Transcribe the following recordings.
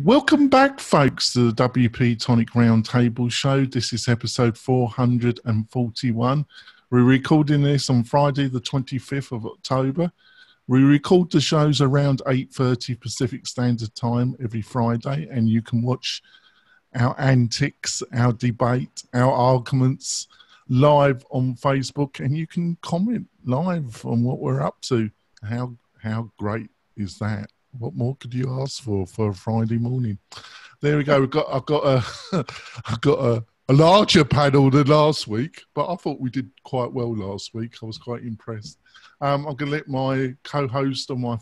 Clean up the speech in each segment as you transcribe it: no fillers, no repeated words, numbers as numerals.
Welcome back, folks, to the WP Tonic Roundtable Show. This is episode 441. We're recording this on Friday, the 25th of October. We record the shows around 8:30 Pacific Standard Time every Friday, and you can watch our antics, our debate, our arguments live on Facebook, and you can comment live on what we're up to. How great is that? What more could you ask for a Friday morning? There we go. I've got a larger panel than last week, but I thought we did quite well last week. I was quite impressed. I'm going to let my co-host on my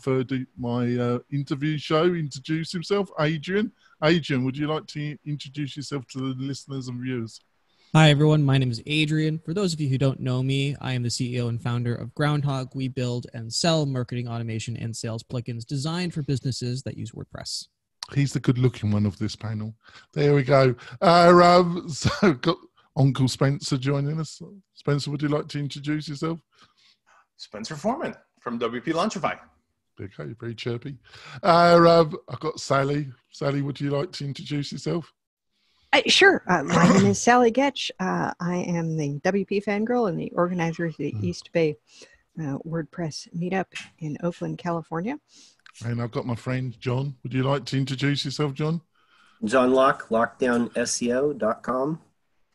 interview show introduce himself, Adrian. Adrian, would you like to introduce yourself to the listeners and viewers? Hi, everyone. My name is Adrian. For those of you who don't know me, I am the CEO and founder of Groundhog. We build and sell marketing automation and sales plugins designed for businesses that use WordPress. He's the good-looking one of this panel. There we go. So got Uncle Spencer joining us. Spencer, would you like to introduce yourself? Spencer Foreman from WP Launchify. Okay, very chirpy. I've got Sally. Sally, would you like to introduce yourself? Sure. My name is Sally Getch. I am the WP fangirl and the organizer of the East Bay WordPress meetup in Oakland, California. And I've got my friend John. Would you like to introduce yourself, John? John Locke, lockdownseo.com.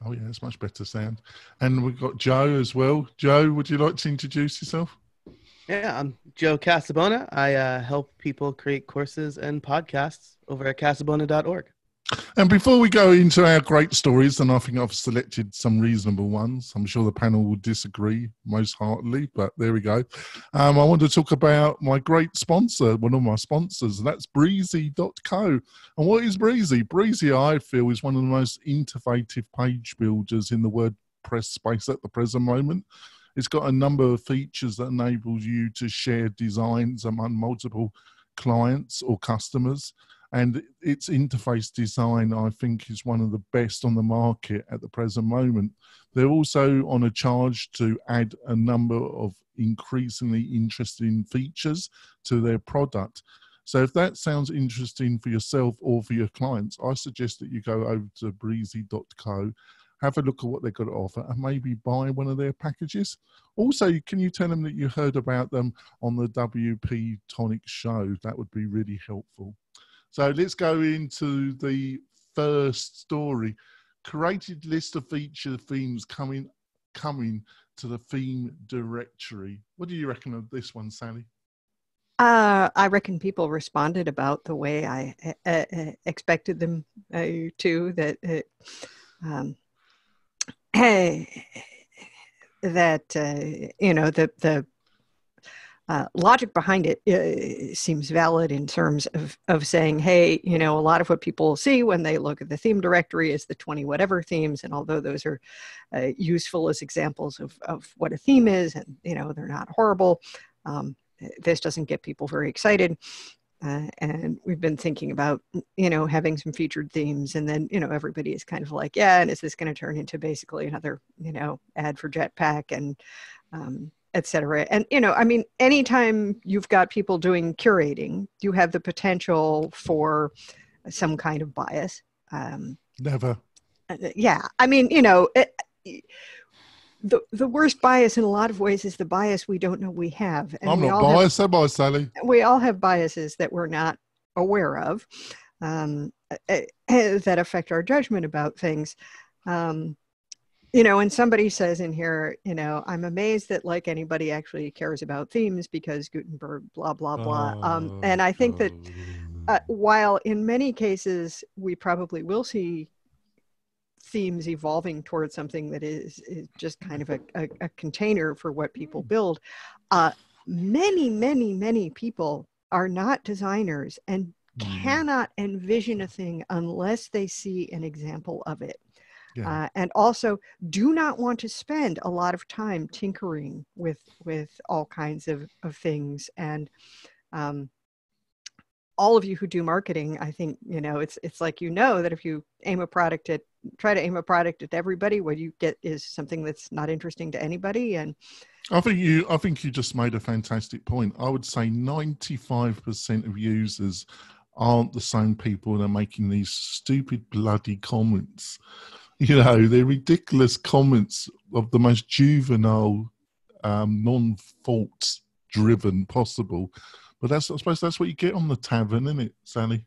Oh, yeah, that's much better sound. And we've got Joe as well. Joe, would you like to introduce yourself? Yeah, I'm Joe Casabona. I help people create courses and podcasts over at casabona.org. And before we go into our great stories, and I think I've selected some reasonable ones, I'm sure the panel will disagree most heartily, but there we go. I want to talk about my great sponsor, one of my sponsors, and that's Breezy.co. And what is Breezy? Breezy, I feel, is one of the most innovative page builders in the WordPress space at the present moment. It's got a number of features that enables you to share designs among multiple clients or customers. And its interface design, I think, is one of the best on the market at the present moment. They're also on a charge to add a number of increasingly interesting features to their product. So if that sounds interesting for yourself or for your clients, I suggest that you go over to breezy.co, have a look at what they've got to offer, and maybe buy one of their packages. Also, can you tell them that you heard about them on the WP Tonic show? That would be really helpful. So let's go into the first story. Created list of feature themes coming to the theme directory. What do you reckon of this one, Sally? I reckon people responded about the way I expected them to. The logic behind it seems valid in terms of saying, hey, a lot of what people see when they look at the theme directory is the 20 whatever themes. And although those are useful as examples of what a theme is, and, they're not horrible, this doesn't get people very excited. And we've been thinking about, having some featured themes, and then, everybody is kind of like, yeah, and is this going to turn into basically another, ad for Jetpack and, et cetera. And, anytime you've got people doing curating, you have the potential for some kind of bias. Never. Yeah. The worst bias in a lot of ways is the bias we don't know we have. And I'm not biased, am I, Sally? We all have biases that we're not aware of that affect our judgment about things. And somebody says in here, I'm amazed that like anybody actually cares about themes because Gutenberg, blah, blah, blah. And I think that while in many cases we probably will see themes evolving towards something that is just kind of a container for what people build, many, many, many people are not designers and cannot envision a thing unless they see an example of it. Yeah. And also do not want to spend a lot of time tinkering with all kinds of things. And all of you who do marketing, I think, it's like, that if you try to aim a product at everybody, what you get is something that's not interesting to anybody. And I think you just made a fantastic point. I would say 95% of users aren't the same people that are making these stupid bloody comments. You know, they're ridiculous comments of the most juvenile, non-fault driven possible. But I suppose that's what you get on the tavern, isn't it, Sally?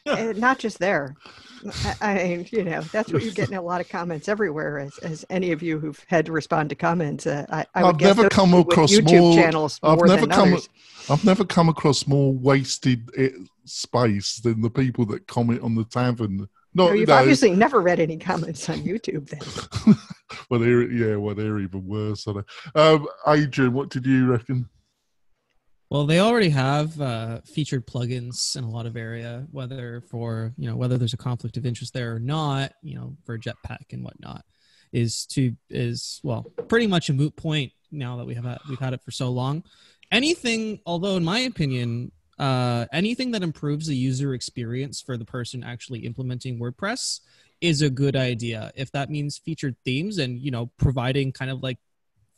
Not just there. I mean, you know, that's what you're getting a lot of comments everywhere. As any of you who've had to respond to comments, I've never come across YouTube channels more than others. I've never come across more wasted space than the people that comment on the tavern. You've obviously never read any comments on YouTube then. Well, they're even worse. Adrian, what did you reckon? Well, they already have featured plugins in a lot of area, whether there's a conflict of interest there or not, for Jetpack and whatnot, is pretty much a moot point now that we've had it for so long. Anything, although in my opinion, anything that improves the user experience for the person actually implementing WordPress is a good idea. If that means featured themes and, providing kind of like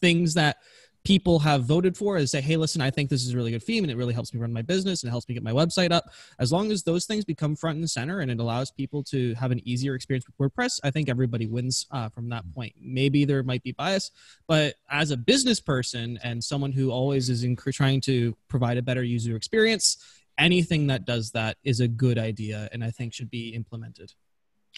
things that people have voted for and say, hey, listen, I think this is a really good theme and it really helps me run my business and it helps me get my website up. As long as those things become front and center and it allows people to have an easier experience with WordPress, I think everybody wins from that point. Maybe there might be bias, but as a business person and someone who always is trying to provide a better user experience, anything that does that is a good idea and I think should be implemented.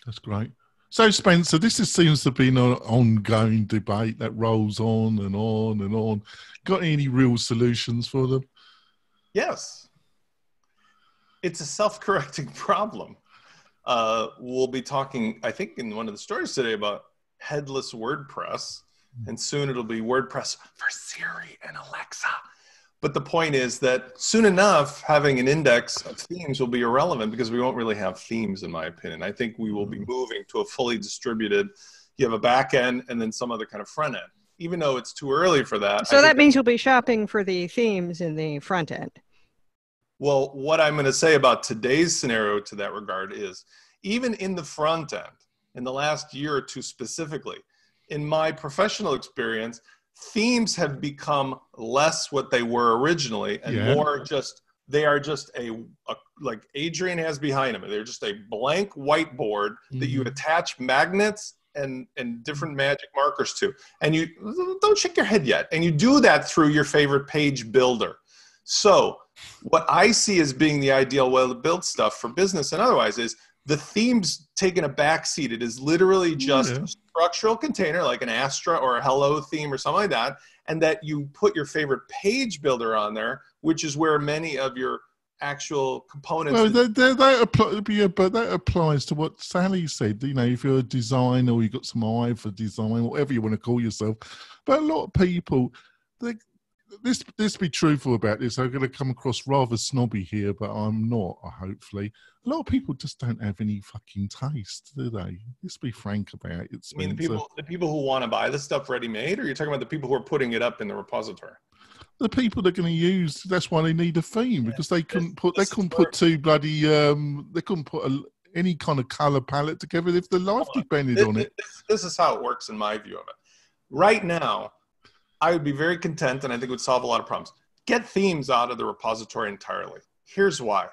That's great. So, Spencer, this seems to be an ongoing debate that rolls on and on and on. Got any real solutions for them? Yes. It's a self-correcting problem. We'll be talking, I think, in one of the stories today about headless WordPress, and soon it'll be WordPress for Siri and Alexa. But the point is that soon enough, having an index of themes will be irrelevant because we won't really have themes, in my opinion. I think we will be moving to a fully distributed, you have a back end and then some other kind of front end, even though it's too early for that. So that means you'll be shopping for the themes in the front end. Well, what I'm going to say about today's scenario to that regard is even in the front end, in the last year or two specifically, in my professional experience, themes have become less what they were originally and more they are just like Adrian has behind him. They're just a blank whiteboard that you attach magnets and different magic markers to. And you don't shake your head yet. And you do that through your favorite page builder. So what I see as being the ideal way to build stuff for business and otherwise is the theme's taken a backseat. It is literally just a structural container like an Astra or a Hello theme or something like that, and that you put your favorite page builder on there, which is where many of your actual components... Well, that applies to what Sally said. If you're a designer or you've got some eye for design, whatever you want to call yourself. But a lot of people... Let's be truthful about this. I'm going to come across rather snobby here, but I'm not, hopefully. A lot of people just don't have any fucking taste, do they? Let's be frank about it. I mean, the people who want to buy this stuff ready-made, or you're talking about the people who are putting it up in the repository? The people they're going to use, that's why they need a theme, because they couldn't put two bloody, they couldn't put any kind of color palette together if their life depended on it. This is how it works in my view of it. Right now, I would be very content, and I think it would solve a lot of problems. Get themes out of the repository entirely. Here's why.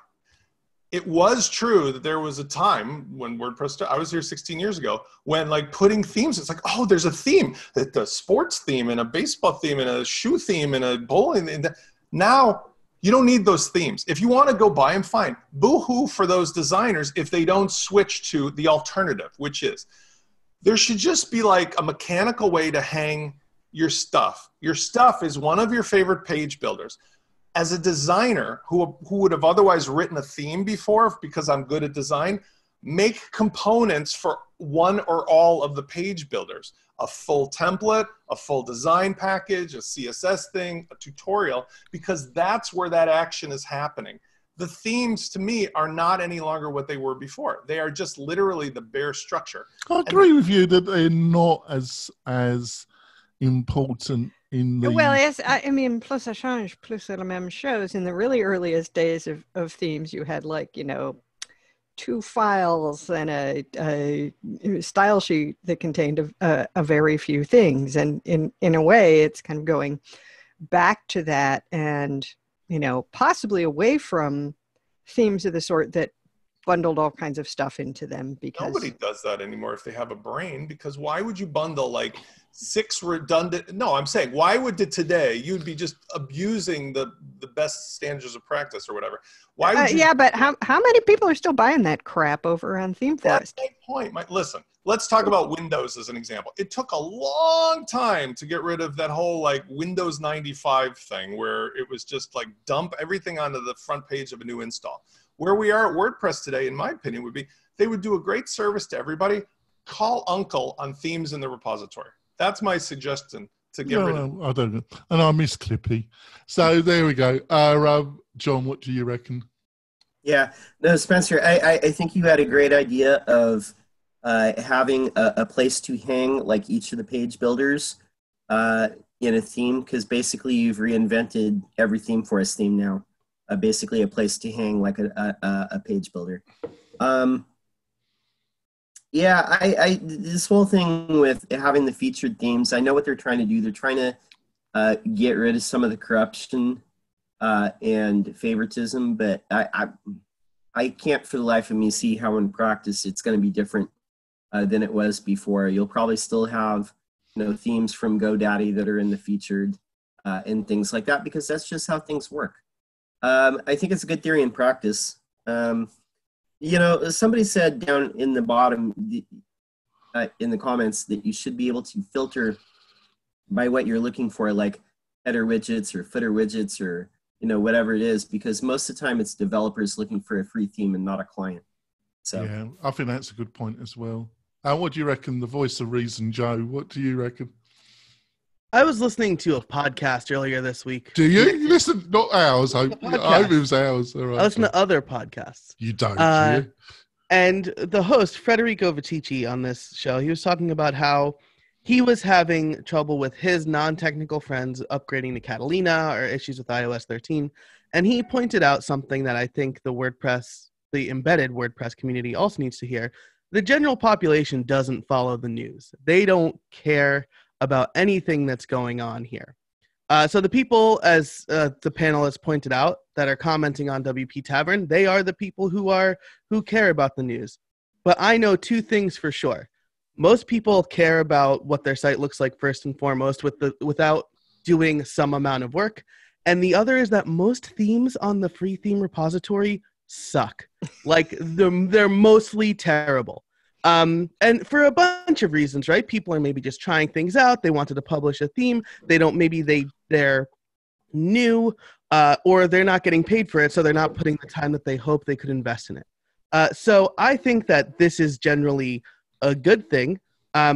It was true that there was a time when WordPress, I was here 16 years ago, when like putting themes, it's like, oh, there's a theme, the sports theme and a baseball theme and a shoe theme and a bowling theme. Now, you don't need those themes. If you want to go buy them, fine. Boo-hoo for those designers if they don't switch to the alternative, which is, there should just be like a mechanical way to hang your stuff. Your stuff is one of your favorite page builders. As a designer who would have otherwise written a theme before because I'm good at design, make components for one or all of the page builders. A full template, a full design package, a CSS thing, a tutorial, because that's where that action is happening. The themes, to me, are not any longer what they were before. They are just literally the bare structure. I agree with you that they're not as important in the... Well, yes, I mean, Plus ça change, plus la même chose. In the really earliest days of themes, you had like, 2 files and a style sheet that contained a very few things. And in a way, it's kind of going back to that and, possibly away from themes of the sort that bundled all kinds of stuff into them, because Nobody does that anymore if they have a brain, because why would you bundle like 6 redundant? No, I'm saying, why would today you'd be just abusing the best standards of practice or whatever? Why would you? yeah, but how many people are still buying that crap over on Theme That's Forest? my point. Listen, let's talk about Windows as an example. It took a long time to get rid of that whole like Windows 95 thing where it was just like dump everything onto the front page of a new install. Where we are at WordPress today, in my opinion, would be they would do a great service to everybody. Call Uncle on themes in the repository. That's my suggestion to get rid of. I don't know. And I miss Clippy. So there we go. John, what do you reckon? Yeah, no, Spencer, I think you had a great idea of having a place to hang like each of the page builders in a theme, because basically you've reinvented every theme forest theme now. Basically a place to hang like a page builder. Yeah, this whole thing with having the featured themes, I know what they're trying to do. They're trying to get rid of some of the corruption and favoritism, but I can't for the life of me see how in practice it's going to be different than it was before. You'll probably still have, themes from GoDaddy that are in the featured and things like that, because that's just how things work. I think it's a good theory in practice. Somebody said down in the bottom in the comments that you should be able to filter by what you're looking for, like header widgets or footer widgets or whatever it is, because most of the time it's developers looking for a free theme and not a client. So yeah, I think that's a good point as well. What do you reckon? The voice of reason, Joe. What do you reckon? I was listening to a podcast earlier this week. Do you? You listen, not ours. I hope it was ours. All right, I listen to other podcasts. You don't, do you? And the host, Federico Viticci, on this show, he was talking about how he was having trouble with his non-technical friends upgrading to Catalina or issues with iOS 13. And he pointed out something that I think the embedded WordPress community also needs to hear. The general population doesn't follow the news. They don't care about anything that's going on here. So the people, as the panelists pointed out, that are commenting on WP Tavern, they are the people who care about the news. But I know 2 things for sure. Most people care about what their site looks like first and foremost without doing some amount of work. And the other is that most themes on the free theme repository suck. Like they're mostly terrible. And for a bunch of reasons, right? People are maybe just trying things out. They wanted to publish a theme. They're new, or they're not getting paid for it, so they're not putting the time that they hope they could invest in it. So I think that this is generally a good thing. I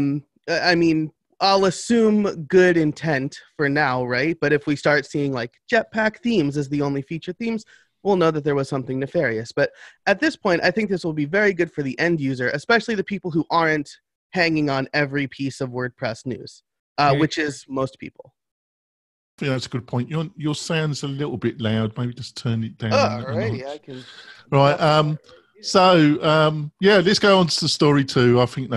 mean, I'll assume good intent for now, right? But if we start seeing like Jetpack themes as the only feature themes, we'll know that there was something nefarious. But at this point, I think this will be very good for the end user, especially the people who aren't hanging on every piece of WordPress news, which is most people. I think that's a good point. Your sound's a little bit loud. Maybe just turn it down. Alrighty, I can. Right. Yeah, let's go on to story 2. I think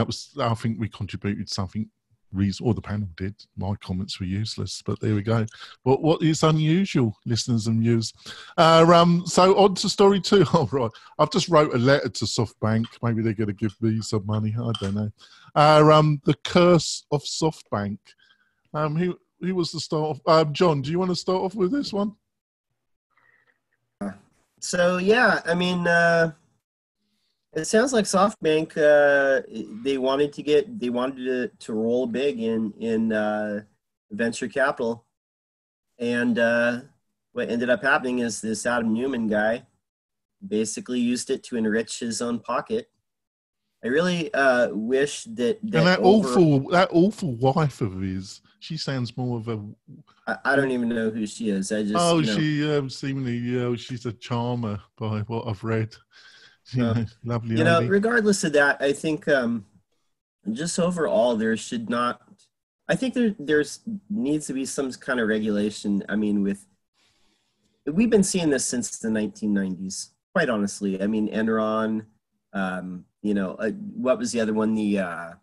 we contributed something reasonable, or the panel did. My comments were useless, but there we go. But what is unusual, listeners and viewers? So on to story 2. All right. I've just wrote a letter to SoftBank. Maybe they're going to give me some money. I don't know. The curse of SoftBank. Who was the start off? John, do you want to start off with this one? So yeah, I mean, it sounds like SoftBank they wanted to roll big in venture capital, and what ended up happening is this Adam Neumann guy basically used it to enrich his own pocket. I really wish that awful wife of his. She sounds more of a. I don't even know who she is. I just she seemingly she's a charmer by what I've read. Lovely. Regardless of that, I think just overall there should not. I think there's needs to be some kind of regulation. I mean, we've been seeing this since the 1990s. Quite honestly, I mean, Enron. What was the other one? It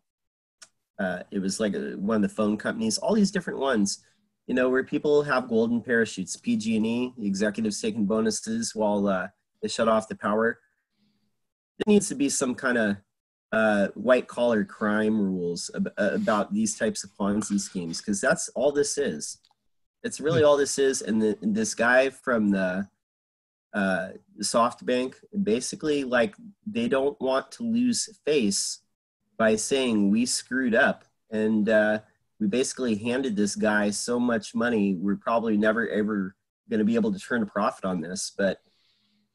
was like one of the phone companies. All these different ones, where people have golden parachutes. PG&E, executives taking bonuses while they shut off the power. There needs to be some kind of white collar crime rules about these types of Ponzi schemes, because that's all this is. It's really all this is. And this guy from the SoftBank, basically, like, they don't want to lose face by saying we screwed up, and we basically handed this guy so much money, we're probably never ever going to be able to turn a profit on this, but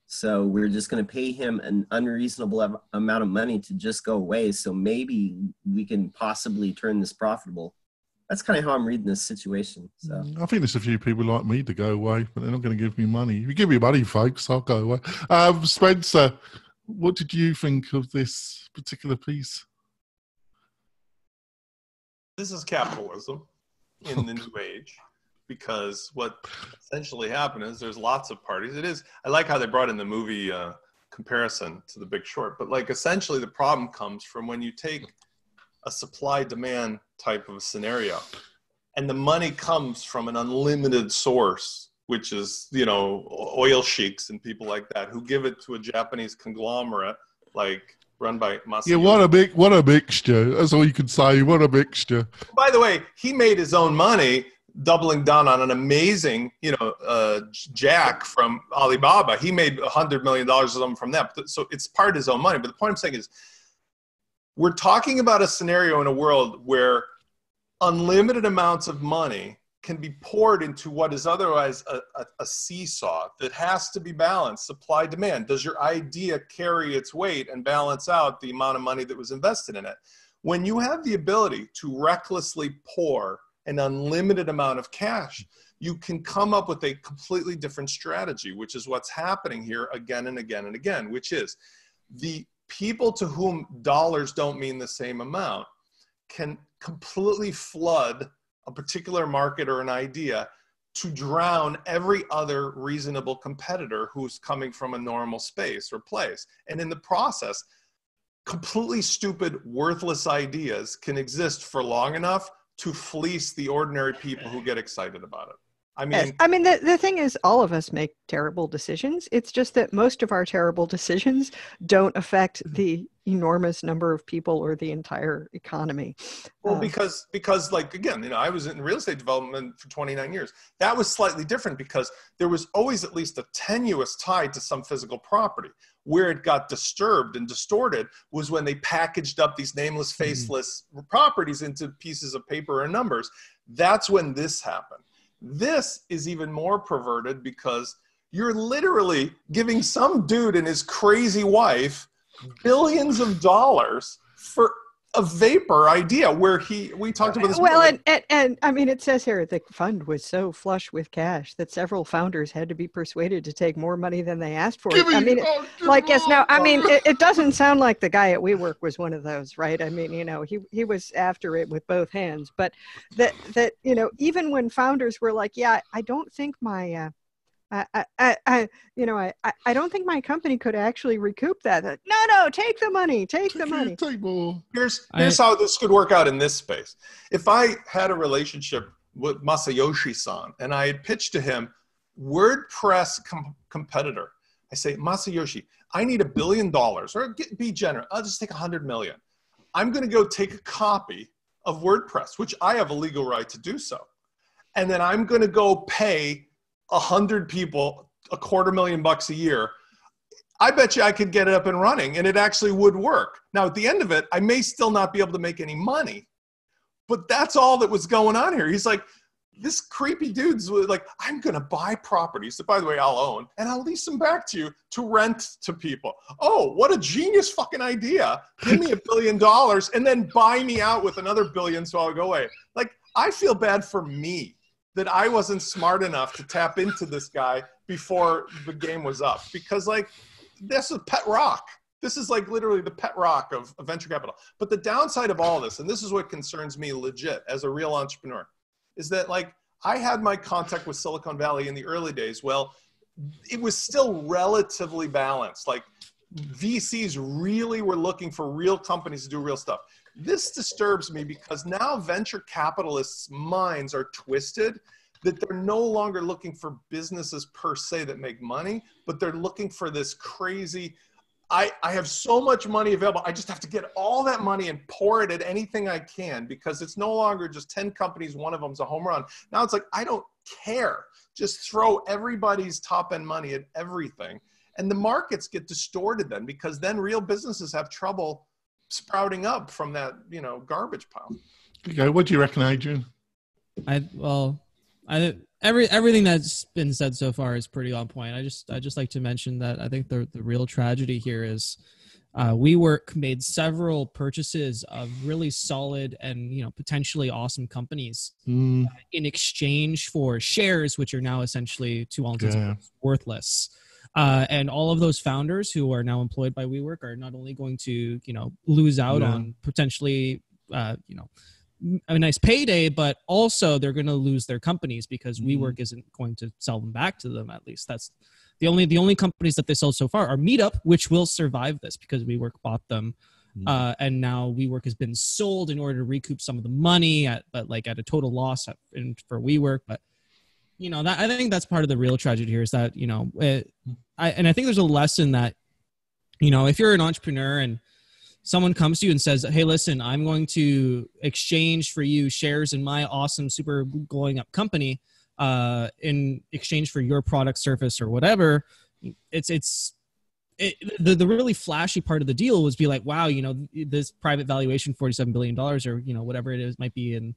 so we're just going to pay him an unreasonable amount of money to just go away, so maybe we can possibly turn this profitable. That's kind of how I'm reading this situation. So I think there's a few people like me to go away, but they're not going to give me money. If you give me money, folks, I'll go away. Spencer, what did you think of this particular piece? This is capitalism in the new age, because what essentially happened is there's lots of parties. It is, I like how they brought in the movie comparison to The Big Short, but like essentially the problem comes from when you take a supply-demand type of a scenario, and the money comes from an unlimited source, which is, you know, oil sheiks and people like that who give it to a Japanese conglomerate like run by Masayoshi. Yeah, what a mixture. That's all you can say. What a mixture. By the way, he made his own money doubling down on an amazing, you know, Jack from Alibaba. He made $100 million of them from that. So it's part of his own money. But the point I'm saying is, we're talking about a scenario in a world where unlimited amounts of money can be poured into what is otherwise a seesaw that has to be balanced, supply demand. Does your idea carry its weight and balance out the amount of money that was invested in it? When you have the ability to recklessly pour an unlimited amount of cash, you can come up with a completely different strategy, which is what's happening here again and again and again, which is the people to whom dollars don't mean the same amount can completely flood a particular market or an idea to drown every other reasonable competitor who's coming from a normal space or place. And in the process, completely stupid, worthless ideas can exist for long enough to fleece the ordinary people who get excited about it. I mean, yes. I mean, the thing is, all of us make terrible decisions. It's just that most of our terrible decisions don't affect the enormous number of people or the entire economy. Well, because like, again, you know, I was in real estate development for 29 years. That was slightly different because there was always at least a tenuous tie to some physical property. Where it got disturbed and distorted was when they packaged up these nameless, faceless properties into pieces of paper and numbers. That's when this happened. This is even more perverted because you're literally giving some dude and his crazy wife billions of dollars for a vapor idea where we talked about this. Well, and I mean, it says here the fund was so flush with cash that several founders had to be persuaded to take more money than they asked for. I mean, it doesn't sound like the guy at WeWork was one of those, right? I mean, you know, he was after it with both hands, but that, you know, even when founders were like, yeah, I don't think my, I don't think my company could actually recoup that. No, take the money, take the money. Take more. Here's how this could work out in this space. If I had a relationship with Masayoshi-san and I had pitched to him WordPress competitor, I say, Masayoshi, I need $1 billion, or be generous. I'll just take 100 million. I'm going to go take a copy of WordPress, which I have a legal right to do so. And then I'm going to go pay 100 people $250,000 a year. I bet you I could get it up and running and it actually would work. Now, at the end of it, I may still not be able to make any money, but that's all that was going on here. He's like, this creepy dude's like, I'm going to buy properties that, by the way, I'll own, and I'll lease them back to you to rent to people. Oh, what a genius fucking idea. Give me $1 billion and then buy me out with another $1 billion so I'll go away. Like, I feel bad for me that I wasn't smart enough to tap into this guy before the game was up, because like, this is pet rock. This is like literally the pet rock of venture capital. But the downside of all this, and this is what concerns me legit as a real entrepreneur, is that like, I had my contact with Silicon Valley in the early days. Well, it was still relatively balanced. Like, VCs really were looking for real companies to do real stuff. This disturbs me because now venture capitalists' minds are twisted that they're no longer looking for businesses per se that make money, but they're looking for this crazy, I have so much money available. I just have to get all that money and pour it at anything I can, because it's no longer just 10 companies. One of them's a home run. Now it's like, I don't care. Just throw everybody's top end money at everything. And the markets get distorted then, because then real businesses have trouble sprouting up from that, garbage pile. Okay. What do you reckon, Adrian? Everything that's been said so far is pretty on point. I just like to mention that I think the real tragedy here is WeWork made several purchases of really solid and potentially awesome companies in exchange for shares, which are now essentially, to all intents and purposes, worthless. And all of those founders who are now employed by WeWork are not only going to lose out on potentially a nice payday, but also they're going to lose their companies because WeWork isn't going to sell them back to them. At least that's the only companies that they sold so far are Meetup, which will survive this because WeWork bought them. And now WeWork has been sold in order to recoup some of the money at a total loss for WeWork. But I think that's part of the real tragedy here is that, I think there's a lesson that, if you're an entrepreneur and someone comes to you and says, hey, listen, I'm going to exchange for you shares in my awesome, super glowing up company in exchange for your product, service, or whatever. The really flashy part of the deal was be like, wow, this private valuation, $47 billion or, whatever it is might be in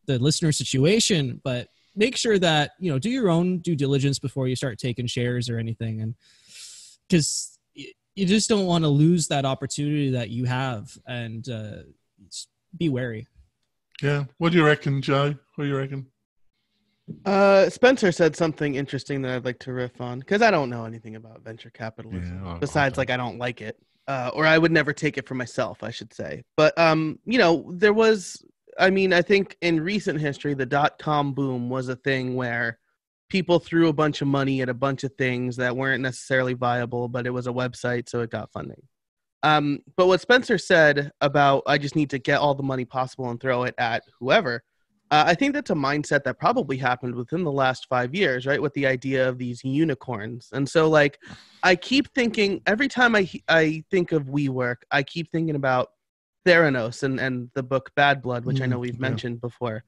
the listener situation. But make sure that, do your own due diligence before you start taking shares or anything. And because you just don't want to lose that opportunity that you have, and be wary. Yeah. What do you reckon, Joe? What do you reckon? Spencer said something interesting that I'd like to riff on, because I don't know anything about venture capitalism besides I don't like it, or I would never take it for myself, I should say. But there was, I think in recent history, the .com boom was a thing where people threw a bunch of money at a bunch of things that weren't necessarily viable, but it was a website, so it got funding. But what Spencer said about, I just need to get all the money possible and throw it at whoever, I think that's a mindset that probably happened within the last 5 years, right? With the idea of these unicorns. And so I keep thinking, every time I think of WeWork, I keep thinking about Theranos and the book Bad Blood, which I know we've mentioned before.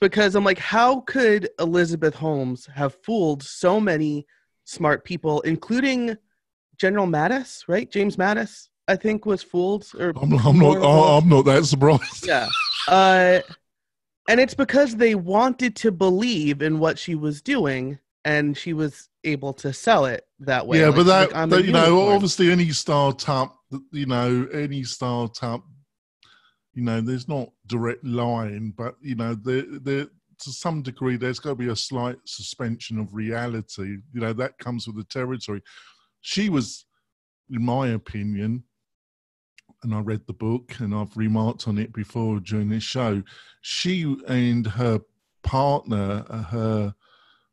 Because I'm like, how could Elizabeth Holmes have fooled so many smart people, including General Mattis, right? James Mattis, I think, was fooled. Or I'm not that surprised. Yeah. And it's because they wanted to believe in what she was doing, and she was able to sell it that way. Yeah, but obviously any startup, there's not direct line, but there to some degree there's got to be a slight suspension of reality. That comes with the territory. She was, in my opinion, and I read the book and I've remarked on it before during this show, she and her partner, her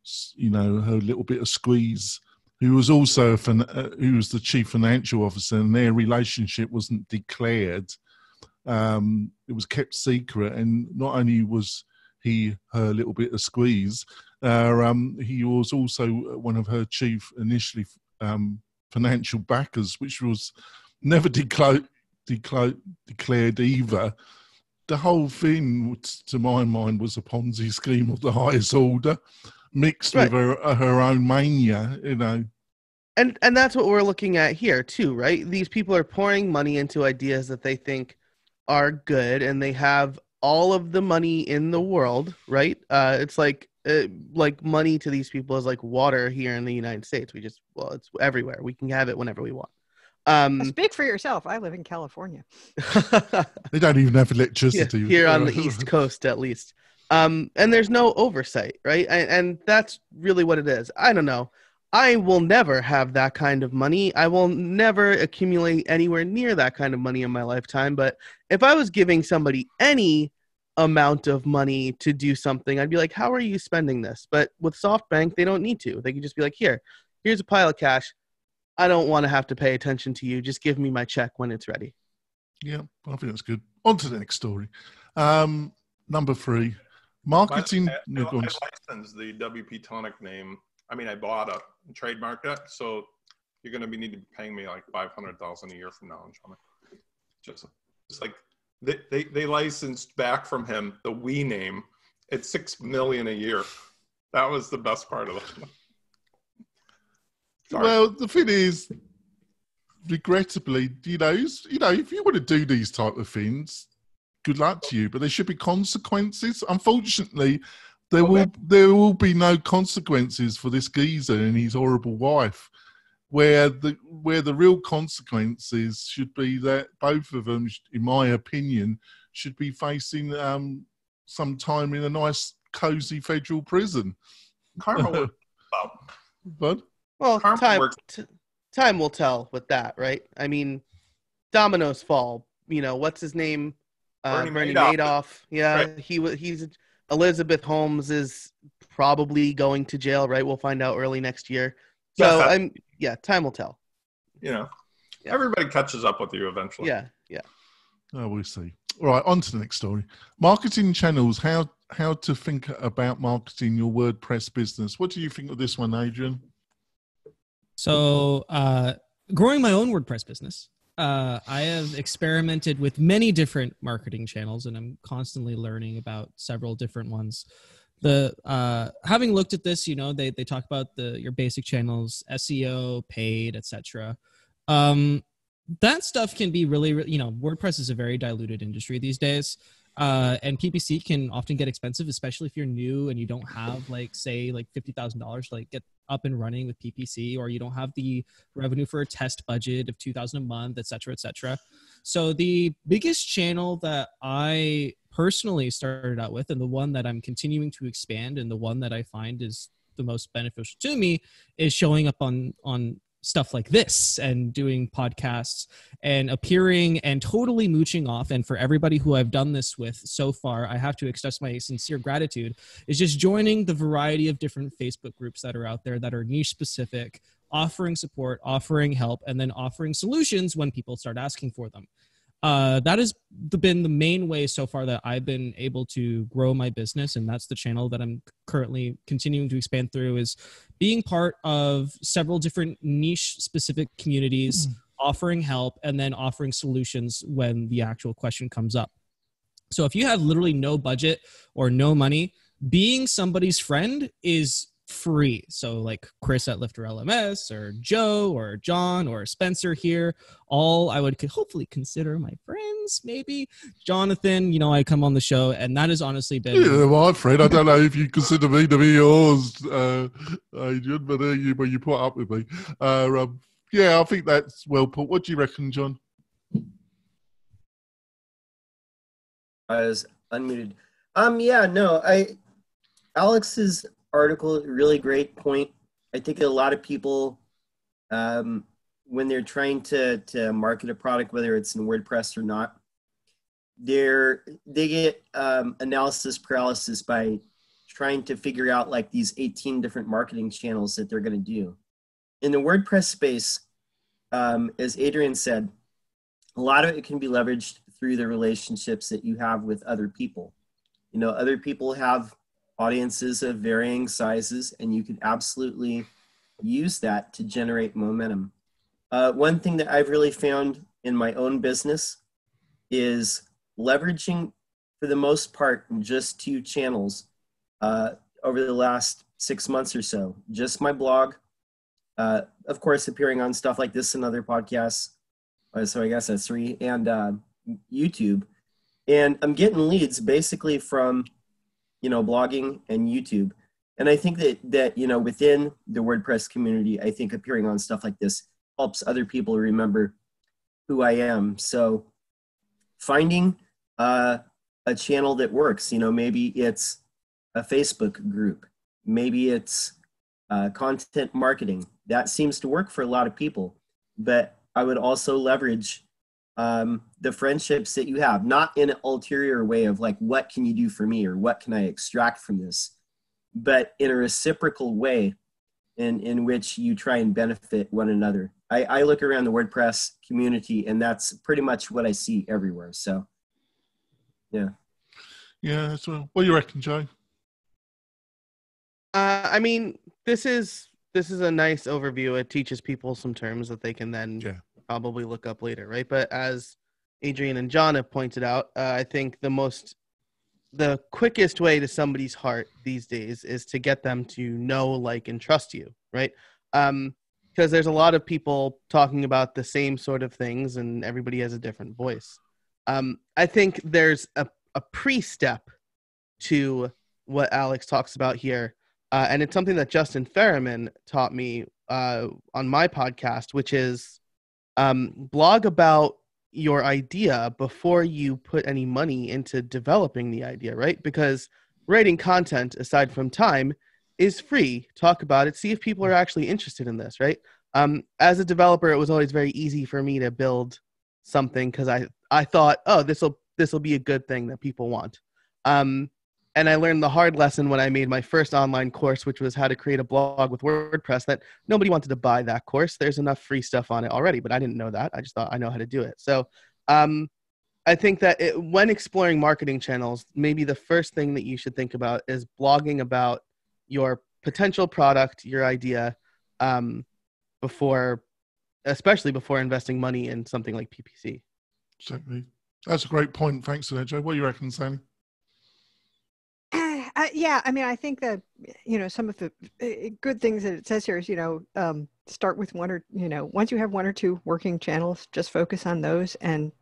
little bit of squeeze, who was also who was the chief financial officer, and their relationship wasn't declared. It was kept secret, and not only was he her little bit of squeeze, he was also one of her chief initially financial backers, which was never declared either. The whole thing, to my mind, was a Ponzi scheme of the highest order, mixed with her own mania, And that's what we're looking at here too, right? These people are pouring money into ideas that they think are good, and they have all of the money in the world, right? It's like money to these people is like water here in the United States. It's everywhere. We can have it whenever we want. Speak for yourself. I live in California. They don't even have electricity here on the East Coast, at least. And there's no oversight, right? And that's really what it is. I don't know. I will never have that kind of money. I will never accumulate anywhere near that kind of money in my lifetime. But if I was giving somebody any amount of money to do something, I'd be like, how are you spending this? But with SoftBank, they don't need to. They can just be like, here's a pile of cash. I don't want to have to pay attention to you. Just give me my check when it's ready. Yeah, I think that's good. On to the next story. Number 3. Marketing. I No, go on. licensed the WP Tonic name. I mean, I bought a trademark it, so you're going to be need to be paying me like $500,000 a year from now on, John. Just like they licensed back from him the We name at $6 million a year. That was the best part of it. Sorry. Well, the thing is, regrettably, if you want to do these type of things, good luck to you. But there should be consequences. Unfortunately, there will be no consequences for this geezer and his horrible wife. Where the real consequences should be that both of them, in my opinion, should be facing some time in a nice, cozy federal prison. Karma works. But Well, Karma works. time will tell with that, right? I mean, dominoes fall. What's his name? Bernie Madoff. Yeah, Right. He's Elizabeth Holmes is probably going to jail, right? We'll find out early next year. So time will tell. Everybody catches up with you eventually. Yeah. oh, we'll see. All right, on to the next story. Marketing channels. How to think about marketing your WordPress business. What do you think of this one, Adrian? So, growing my own WordPress business, I have experimented with many different marketing channels, and I'm constantly learning about several different ones. Having looked at this, they talk about your basic channels, SEO, paid, etc. That stuff can be really, WordPress is a very diluted industry these days. And PPC can often get expensive, especially if you're new and you don't have $50,000 to get up and running with PPC, or you don't have the revenue for a test budget of $2,000 a month, et cetera, et cetera. So the biggest channel that I personally started out with, and the one that I'm continuing to expand, and the one that I find is the most beneficial to me, is showing up on stuff like this and doing podcasts and appearing and totally mooching off. And for everybody who I've done this with so far, I have to express my sincere gratitude, is just joining the variety of different Facebook groups that are out there that are niche specific, offering support, offering help, and then offering solutions when people start asking for them. That has been the main way so far that I've been able to grow my business, and that's the channel that I'm currently continuing to expand through, is being part of several different niche specific communities, offering help, and then offering solutions when the actual question comes up. So if you have literally no budget or no money, being somebody's friend is free. So like Chris at Lifter LMS, or Joe or John or Spencer here, all I would hopefully consider my friends. Maybe Jonathan, I come on the show, and that has honestly been my friend. I don't know if you consider me to be yours, Adrian, but you put up with me. I think that's well put. What do you reckon, John? I was unmuted. Alex's article, really great point. I think a lot of people, when they're trying to market a product, whether it's in WordPress or not, they get analysis paralysis by trying to figure out these 18 different marketing channels that they're going to do. In the WordPress space, as Adrian said, a lot of it can be leveraged through the relationships that you have with other people. Other people have audiences of varying sizes, and you can absolutely use that to generate momentum. One thing that I've really found in my own business is leveraging, for the most part, just 2 channels over the last 6 months or so. Just my blog, of course, appearing on stuff like this and other podcasts. So I guess that's 3, and YouTube. And I'm getting leads basically from blogging and YouTube. And I think that within the WordPress community, I think appearing on stuff like this helps other people remember who I am. So finding a channel that works, maybe it's a Facebook group, maybe it's content marketing. That seems to work for a lot of people. But I would also leverage the friendships that you have, not in an ulterior way of what can you do for me, or what can I extract from this, but in a reciprocal way in which you try and benefit one another. I look around the WordPress community, and that's pretty much what I see everywhere. So, yeah. Yeah, so what do you reckon, Joe? I mean, this is a nice overview. It teaches people some terms that they can then probably look up later, right? But as Adrian and John have pointed out, I think the quickest way to somebody's heart these days is to get them to know, like, and trust you, right? Because there's a lot of people talking about the same sort of things, and everybody has a different voice. I think there's a pre-step to what Alex talks about here. And it's something that Justin Ferriman taught me on my podcast, which is blog about your idea before you put any money into developing the idea, right? Because writing content, aside from time, is free. Talk about it. See if people are actually interested in this, right? As a developer, it was always very easy for me to build something because I thought, oh, this will be a good thing that people want. And I learned the hard lesson when I made my first online course, which was how to create a blog with WordPress, that nobody wanted to buy that course. There's enough free stuff on it already, but I didn't know that. I just thought I know how to do it. So I think that when exploring marketing channels, maybe the first thing that you should think about is blogging about your potential product, your idea, especially before investing money in something like PPC. Certainly. That's a great point. Thanks for that, Joe. What do you reckon, Sally? Yeah, I mean, I think that, some of the good things that it says here is, start with one or, once you have one or two working channels, just focus on those. And,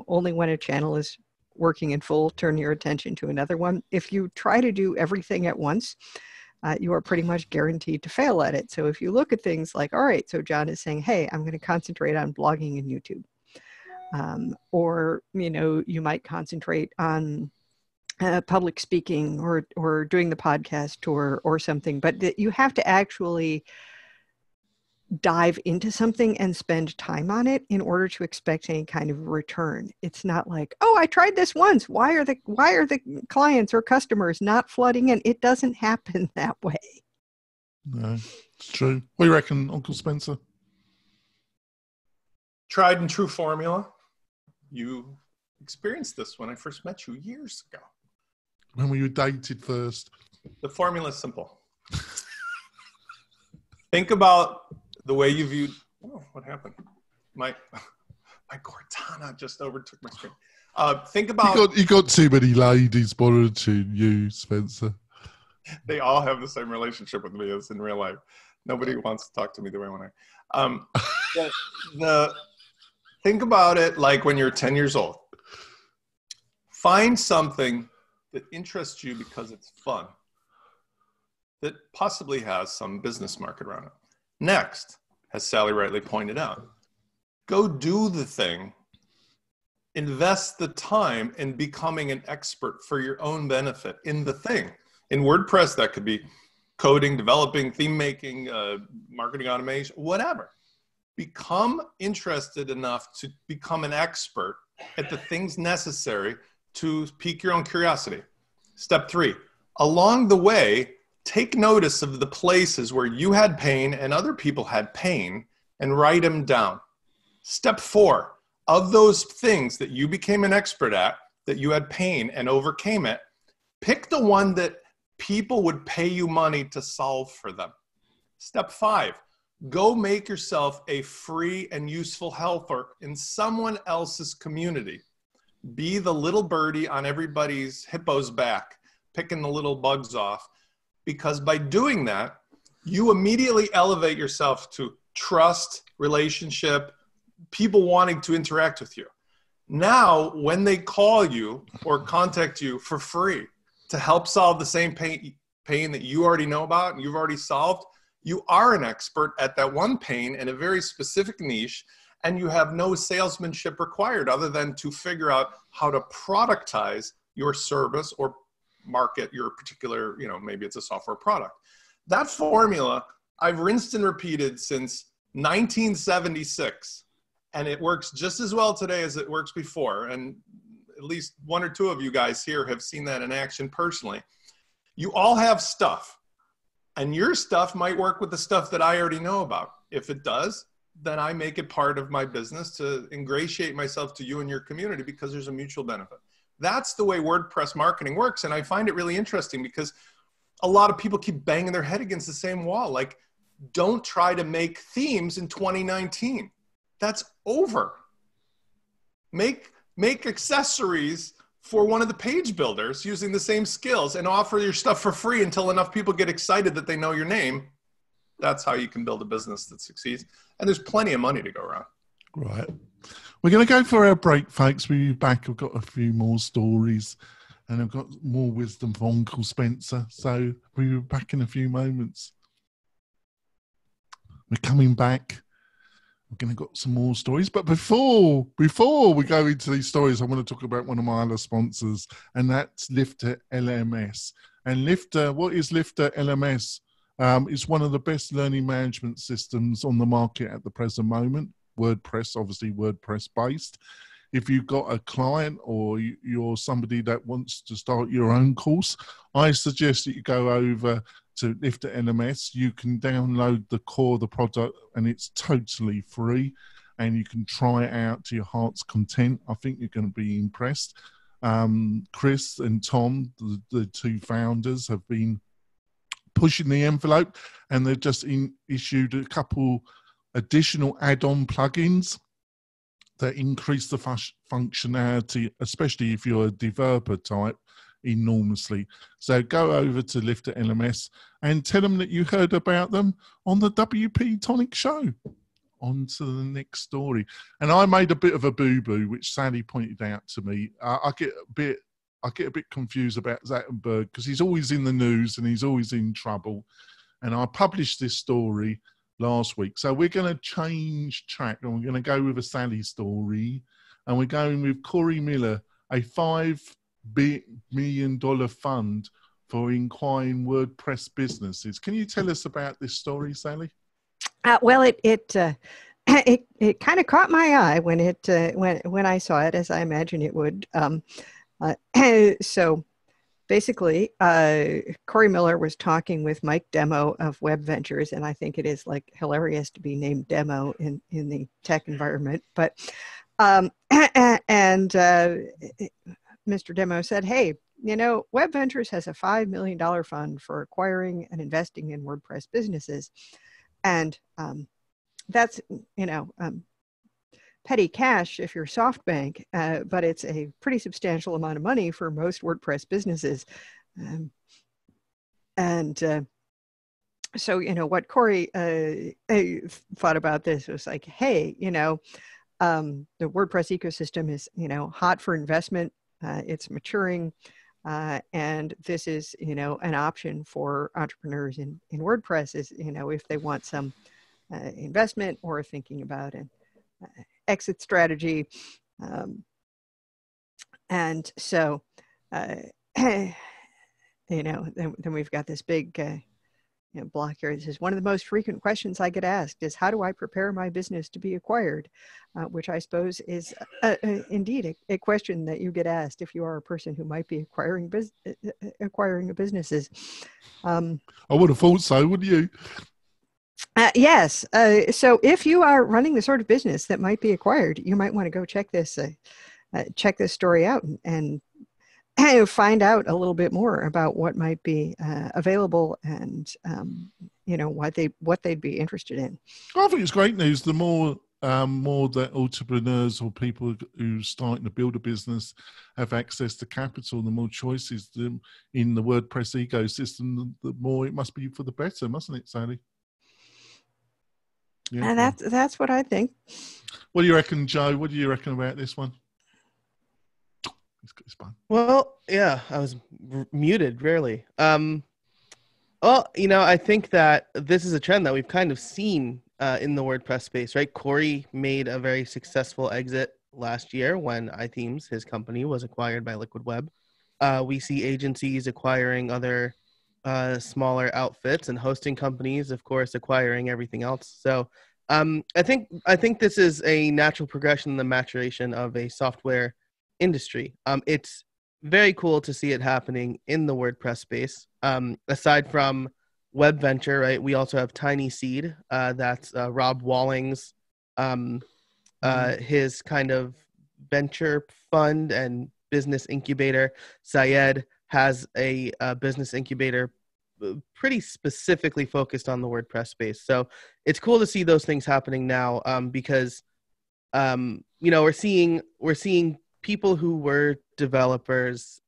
only when a channel is working in full, turn your attention to another one. If you try to do everything at once, you are pretty much guaranteed to fail at it. So if you look at things like, all right, so John is saying, hey, I'm going to concentrate on blogging and YouTube. Or, you might concentrate on public speaking or doing the podcast tour or something, but you have to actually dive into something and spend time on it in order to expect any kind of return. It's not like, oh, I tried this once. Why are the clients or customers not flooding in? It doesn't happen that way. No, it's true. What do you reckon, Uncle Spencer? Tried and true formula. You experienced this when I first met you years ago. When were you dated first? The formula is simple. Think about the way you viewed. Oh, what happened? My Cortana just overtook my screen. Think about. You got too many ladies bothered to you, Spencer. They all have the same relationship with me as in real life. Nobody wants to talk to me the way when I. Think about it like when you're 10 years old. Find something that interests you because it's fun, that possibly has some business market around it. Next, as Sally rightly pointed out, go do the thing, invest the time in becoming an expert for your own benefit in the thing. In WordPress, that could be coding, developing, theme making, marketing automation, whatever. Become interested enough to become an expert at the things necessary to pique your own curiosity. Step 3, along the way, take notice of the places where you had pain and other people had pain and write them down. Step 4, of those things that you became an expert at, that you had pain and overcame it, pick the one that people would pay you money to solve for them. Step 5, go make yourself a free and useful helper in someone else's community. Be the little birdie on everybody's hippo's back, picking the little bugs off. Because by doing that, you immediately elevate yourself to trust, relationship, people wanting to interact with you. Now, when they call you or contact you for free to help solve the same pain that you already know about and you've already solved, you are an expert at that one pain in a very specific niche, and you have no salesmanship required other than to figure out how to productize your service or market your particular, maybe it's a software product. That formula I've rinsed and repeated since 1976, and it works just as well today as it works before. And at least one or two of you guys here have seen that in action personally. You all have stuff, and your stuff might work with the stuff that I already know about. If it does, then I make it part of my business to ingratiate myself to you and your community because there's a mutual benefit. That's the way WordPress marketing works. And I find it really interesting because a lot of people keep banging their head against the same wall. Like, don't try to make themes in 2019. That's over. Make accessories for one of the page builders using the same skills and offer your stuff for free until enough people get excited that they know your name. That's how you can build a business that succeeds. And there's plenty of money to go around. Right. We're going to go for our break, folks. We'll be back. I've got a few more stories and I've got more wisdom from Uncle Spencer. So we'll be back in a few moments. We're coming back. We're going to got some more stories. But before we go into these stories, I want to talk about one of my other sponsors, and that's Lifter LMS. And Lifter, what is Lifter LMS? It's one of the best learning management systems on the market at the present moment. WordPress, obviously WordPress based. If you've got a client or you're somebody that wants to start your own course, I suggest that you go over to Lifter LMS. You can download the core of the product and it's totally free and you can try it out to your heart's content. I think you're going to be impressed. Chris and Tom, the two founders, have been pushing the envelope and they've just issued a couple additional add-on plugins that increase the functionality, especially if you're a developer type, enormously. So go over to Lifter LMS and tell them that you heard about them on the WP Tonic show. On to the next story. And I made a bit of a boo-boo, which Sally pointed out to me. I get a bit confused about Zuckerberg because he's always in the news and he's always in trouble. And I published this story last week. So we're going to change track and we're going to go with a Sally story. And we're going with Corey Miller, a $5 million fund for inquiring WordPress businesses. Can you tell us about this story, Sally? Well, it kind of caught my eye when I saw it, as I imagine it would. So basically, Corey Miller was talking with Mike Demo of Web Ventures, and I think it is like hilarious to be named Demo in the tech environment. But Mr. Demo said, "Hey, you know, Web Ventures has a $5 million fund for acquiring and investing in WordPress businesses, and that's petty cash if you're SoftBank, but it's a pretty substantial amount of money for most WordPress businesses." So, you know, what Corey thought about this was like, hey, you know, the WordPress ecosystem is, you know, hot for investment. It's maturing. And this is, you know, an option for entrepreneurs in WordPress is, you know, if they want some investment or thinking about an exit strategy. And so, you know, then we've got this big block here. This is one of the most frequent questions I get asked is, how do I prepare my business to be acquired? Which I suppose is indeed a question that you get asked if you are a person who might be acquiring businesses. I would have thought so, wouldn't you? Yes. So if you are running the sort of business that might be acquired, you might want to go check this story out and find out a little bit more about what might be available and you know what they'd be interested in. I think it's great news. The more that entrepreneurs or people who are starting to build a business have access to capital, the more choices in the WordPress ecosystem, the more it must be for the better, mustn't it, Sally? Yeah. And that's what I think. What do you reckon, Joe? What do you reckon about this one? Well, yeah, I was muted rarely. Well, you know, I think that this is a trend that we've kind of seen in the WordPress space, right? Corey made a very successful exit last year when iThemes, his company, was acquired by Liquid Web. We see agencies acquiring other smaller outfits and hosting companies, of course, acquiring everything else. So I think this is a natural progression in the maturation of a software industry. It's very cool to see it happening in the WordPress space. Aside from Web Venture, right, we also have Tiny Seed. That's Rob Walling's his kind of venture fund and business incubator. Syed has a business incubator pretty specifically focused on the WordPress space. So it's cool to see those things happening now, because we're seeing people who were developers,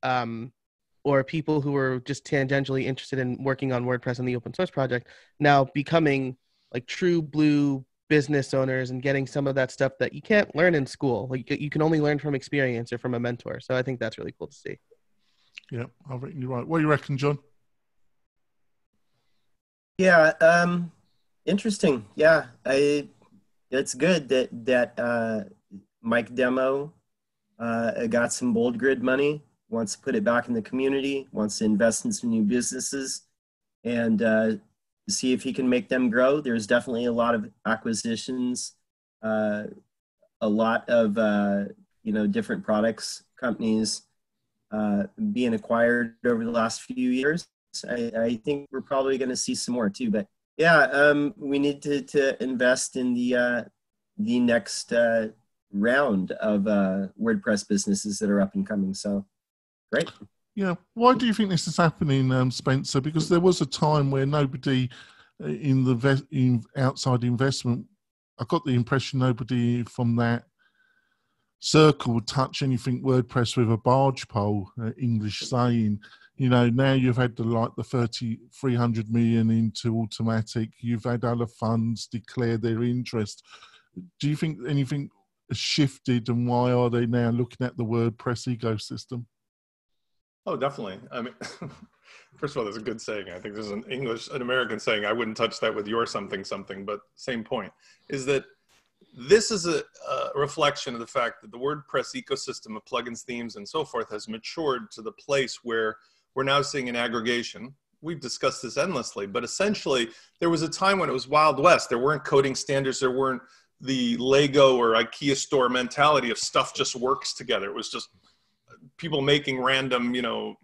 or people who were just tangentially interested in working on WordPress and the open source project now becoming like true blue business owners and getting some of that stuff that you can't learn in school. Like you can only learn from experience or from a mentor. So I think that's really cool to see. Yeah, I reckon you're right. What do you reckon, John? Yeah, interesting. Yeah, it's good that Mike Demo got some Bold Grid money, wants to put it back in the community, wants to invest in some new businesses, and see if he can make them grow. There's definitely a lot of acquisitions, a lot of different products, companies being acquired over the last few years. I think we're probably going to see some more too. But yeah, we need to invest in the next round of WordPress businesses that are up and coming. So great. Yeah. Why do you think this is happening, Spencer? Because there was a time where nobody in outside investment, I got the impression nobody from that circle would touch anything WordPress with a barge pole, English saying. Now you've had the 300 million into Automattic. You've had other funds declare their interest. Do you think anything has shifted, and why are they now looking at the WordPress ecosystem? Oh, definitely. I mean, first of all, there's a good saying. I think there's an American saying, I wouldn't touch that with your something, but same point, is that this is a reflection of the fact that the WordPress ecosystem of plugins, themes, and so forth has matured to the place where we're now seeing an aggregation. We've discussed this endlessly, but essentially there was a time when it was Wild West. There weren't coding standards. There weren't the Lego or IKEA store mentality of stuff just works together. It was just people making random,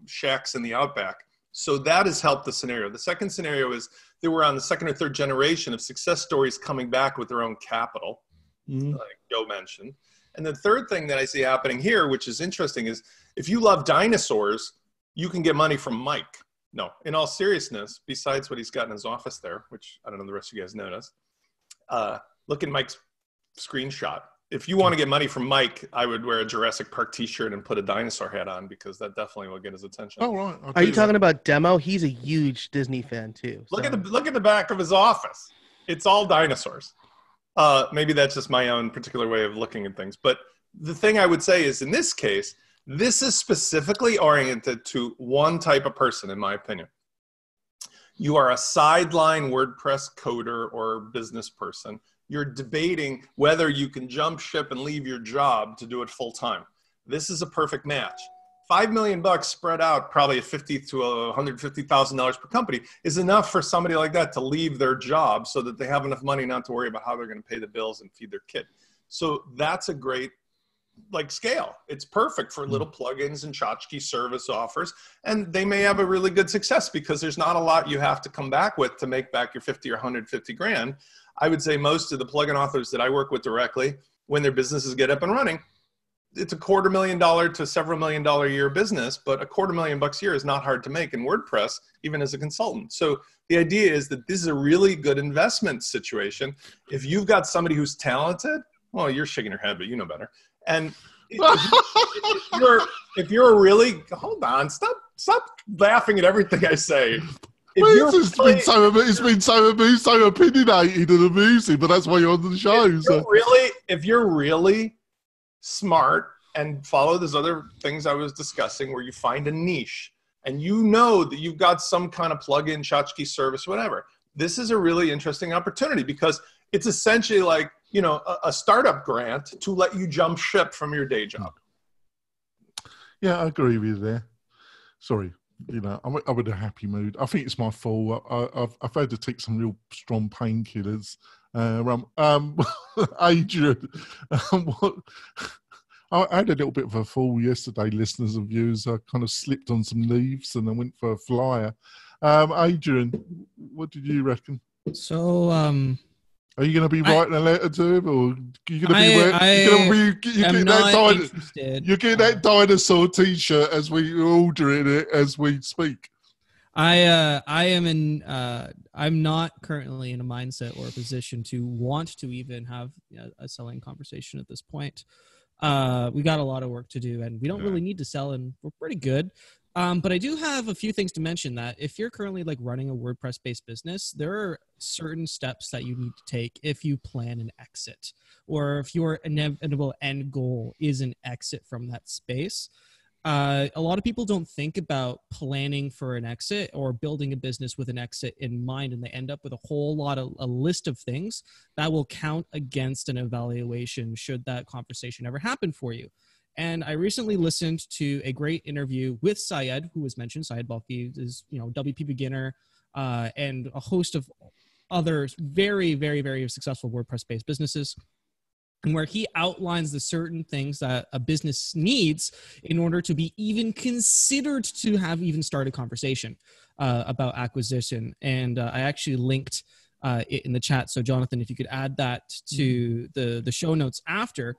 shacks in the outback. So that has helped the scenario. The second scenario is that we're on the second or third generation of success stories coming back with their own capital, like Joe mentioned. And the third thing that I see happening here, which is interesting, is if you love dinosaurs, you can get money from Mike. No, in all seriousness, besides what he's got in his office there, which I don't know the rest of you guys noticed, look at Mike's screenshot. If you want to get money from Mike, I would wear a Jurassic Park t-shirt and put a dinosaur hat on, because that definitely will get his attention. Oh, right. Are you talking about Demo? He's a huge Disney fan too. Look at the back of his office. It's all dinosaurs. Maybe that's just my own particular way of looking at things. But the thing I would say is, in this case, this is specifically oriented to one type of person, in my opinion. You are a sideline WordPress coder or business person. You're debating whether you can jump ship and leave your job to do it full time. This is a perfect match. $5 million spread out, probably at $50,000 to $150,000 per company, is enough for somebody like that to leave their job so that they have enough money not to worry about how they're going to pay the bills and feed their kid. So that's a great scale. It's perfect for little plugins and tchotchke service offers. And they may have a really good success because there's not a lot you have to come back with to make back your 50 or 150 grand. I would say most of the plugin authors that I work with directly, when their businesses get up and running, it's a $250,000 to several $1 million a year business, but $250,000 a year is not hard to make in WordPress, even as a consultant. So the idea is that this is a really good investment situation. If you've got somebody who's talented, well, you're shaking your head, but you know better. And if you're a really, hold on, stop laughing at everything I say. It's been so opinionated and amusing, but that's why you're on the show. If you're really smart and follow those other things I was discussing, where you find a niche and you know that you've got some kind of plugin, tchotchke service, whatever, this is a really interesting opportunity, because it's essentially like, a startup grant to let you jump ship from your day job. Yeah, I agree with you there. Sorry. I'm in a happy mood. I think it's my fault. I've had to take some real strong painkillers. Adrian, I had a little bit of a fall yesterday, listeners and viewers. I kind of slipped on some leaves and I went for a flyer. Adrian, what did you reckon? So Are you going to be I- writing a letter to him, or you going to be I- wearing? I You're going to be. You I'm get not that interested. you get that dinosaur T-shirt as we ordering it as we speak. I am in I'm not currently in a mindset or a position to want to even have a selling conversation at this point. We got a lot of work to do, and we don't really need to sell, and we're pretty good. But I do have a few things to mention. That if you're currently like running a WordPress-based business, there are certain steps that you need to take if you plan an exit, or if your inevitable end goal is an exit from that space. A lot of people don't think about planning for an exit or building a business with an exit in mind, and they end up with a list of things that will count against an evaluation should that conversation ever happen for you. And I recently listened to a great interview with Syed, who was mentioned. Syed Balkhi is, WP Beginner, and a host of other very, very, very successful WordPress-based businesses, and where he outlines the certain things that a business needs in order to be even considered to have even started a conversation about acquisition. And I actually linked it in the chat. So Jonathan, if you could add that to the show notes after.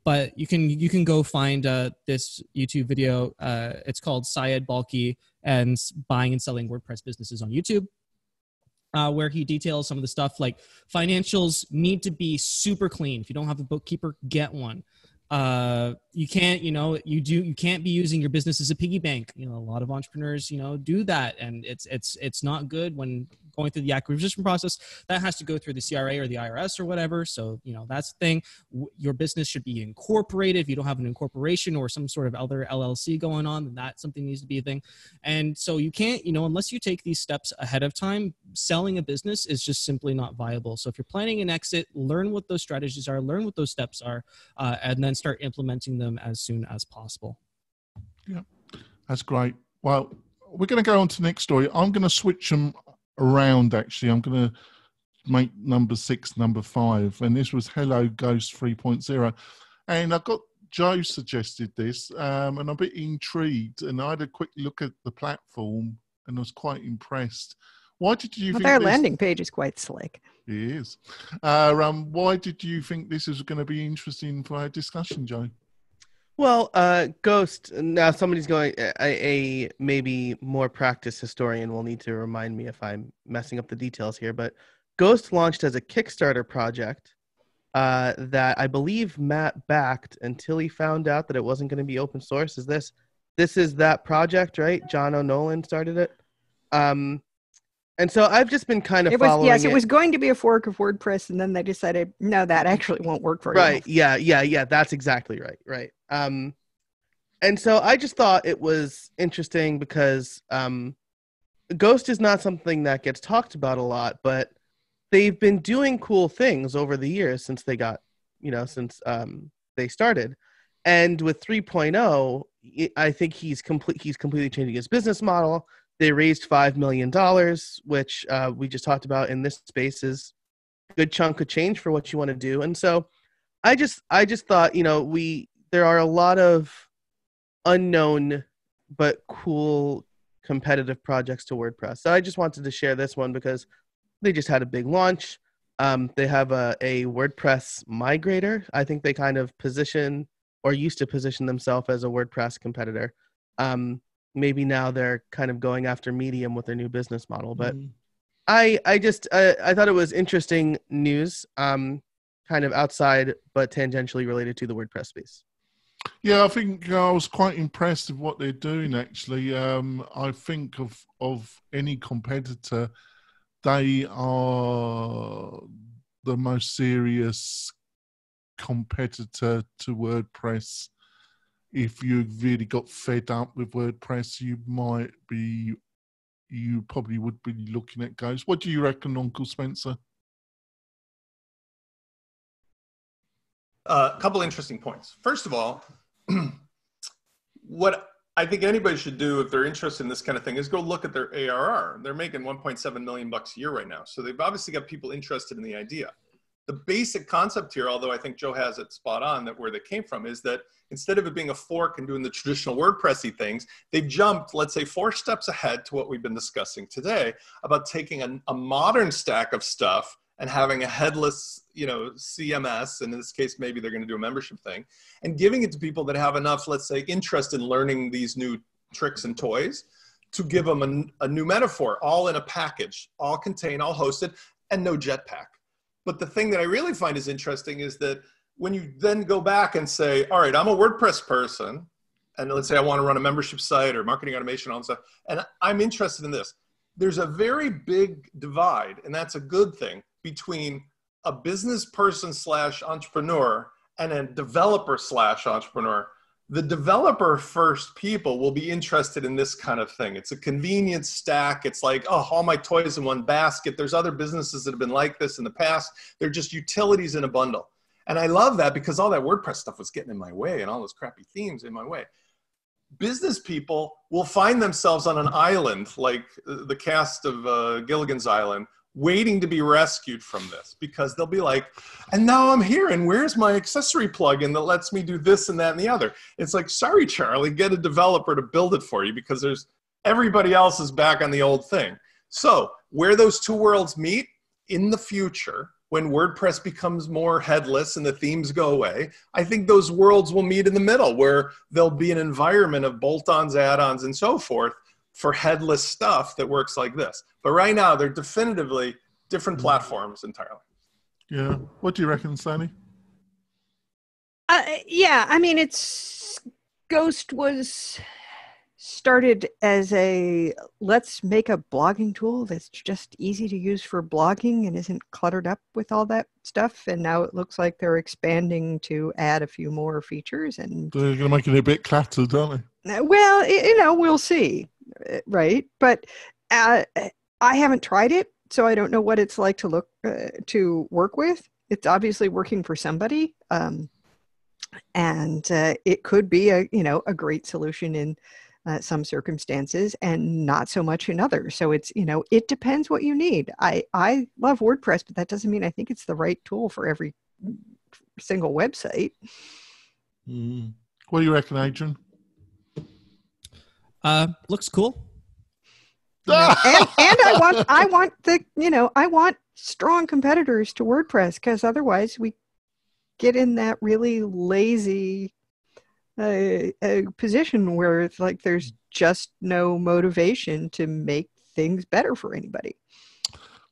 But you can go find this YouTube video. It's called Syed Balkhi and Buying and Selling WordPress Businesses on YouTube. Where he details some of the stuff like financials need to be super clean. If you don't have a bookkeeper, get one. You can't, you can't be using your business as a piggy bank. A lot of entrepreneurs, do that, and it's not good when going through the acquisition process. That has to go through the CRA or the IRS or whatever. So, that's the thing. Your business should be incorporated. If you don't have an incorporation or some sort of other LLC going on, then that something needs to be a thing. And so you can't, unless you take these steps ahead of time, selling a business is just simply not viable. So if you're planning an exit, learn what those strategies are, learn what those steps are, and then start implementing them as soon as possible. Yeah, that's great. Well, we're going to go on to the next story. I'm going to switch them around, actually. I'm going to make number 6 number 5, and this was Hello Ghost 3.0. And I got Joe suggested this, and I'm a bit intrigued, and I had a quick look at the platform and I was quite impressed. Why did you think their landing page is quite slick? It is. Why did you think this is going to be interesting for our discussion, Joe? Well, Ghost, now somebody's going, a maybe more practiced historian will need to remind me if I'm messing up the details here, but Ghost launched as a Kickstarter project that I believe Matt backed until he found out that it wasn't going to be open source. This is that project, right? John O'Nolan started it. And so I've just been kind of following it. Yes, it was going to be a fork of WordPress, and then they decided, no, that actually won't work very well. Right, yeah, that's exactly right. And so I just thought it was interesting because Ghost is not something that gets talked about a lot, but they've been doing cool things over the years since they got, since they started. And with 3.0, I think he's completely changing his business model. They raised $5 million, which we just talked about in this space is a good chunk of change for what you want to do. And so I just thought, there are a lot of unknown but cool competitive projects to WordPress. So I just wanted to share this one because they just had a big launch. They have a WordPress migrator. I think they kind of position or used to position themselves as a WordPress competitor. Maybe now they're kind of going after Medium with their new business model. But I thought it was interesting news, kind of outside but tangentially related to the WordPress space. Yeah, I think I was quite impressed with what they're doing, actually. I think of any competitor, they are the most serious competitor to WordPress. If you've really got fed up with WordPress, you probably would be looking at Ghost. What do you reckon, Uncle Spencer? A couple interesting points. First of all, what I think anybody should do if they're interested in this kind of thing is go look at their ARR. They're making $1.7 million a year right now. So they've obviously got people interested in the idea. The basic concept here, although I think Joe has it spot on that where they came from, is that instead of it being a fork and doing the traditional WordPressy things, they've jumped, let's say, 4 steps ahead to what we've been discussing today about taking a modern stack of stuff and having a headless, CMS, and in this case, maybe they're going to do a membership thing, and giving it to people that have enough, let's say, interest in learning these new tricks and toys to give them a new metaphor, all in a package, all contained, all hosted, and no Jetpack. But the thing that I really find is interesting is that when you then go back and say, all right, I'm a WordPress person, and let's say I want to run a membership site or marketing automation, all that stuff, and I'm interested in this. There's a very big divide, and that's a good thing, between a business person / entrepreneur and a developer / entrepreneur. The developer first people will be interested in this kind of thing. It's a convenience stack. It's like, oh, all my toys in one basket. There's other businesses that have been like this in the past. They're just utilities in a bundle. And I love that because all that WordPress stuff was getting in my way and all those crappy themes in my way. Business people will find themselves on an island, like the cast of Gilligan's Island, waiting to be rescued from this, because they'll be like, and now I'm here, and where's my accessory plugin that lets me do this and that and the other? It's like, sorry, Charlie, get a developer to build it for you, because everybody else is back on the old thing. So where those two worlds meet in the future, when WordPress becomes more headless and the themes go away, I think those worlds will meet in the middle, where there'll be an environment of bolt-ons, add-ons, and so forth for headless stuff that works like this. But right now, they're definitively different platforms entirely. Yeah. What do you reckon, Sani? Yeah, I mean, Ghost was started as let's make a blogging tool that's just easy to use for blogging and isn't cluttered up with all that stuff. And now it looks like they're expanding to add a few more features. And They're going to make it a bit cluttered, aren't they? Well, we'll see. Right. But I haven't tried it, so I don't know what it's like to work with. It's obviously working for somebody. And it could be a great solution in some circumstances and not so much in others. So it's, it depends what you need. I love WordPress, but that doesn't mean I think it's the right tool for every single website. What do you reckon, Adrian? Looks cool. And I want strong competitors to WordPress, because otherwise we get in that really lazy position where it's like there's just no motivation to make things better for anybody.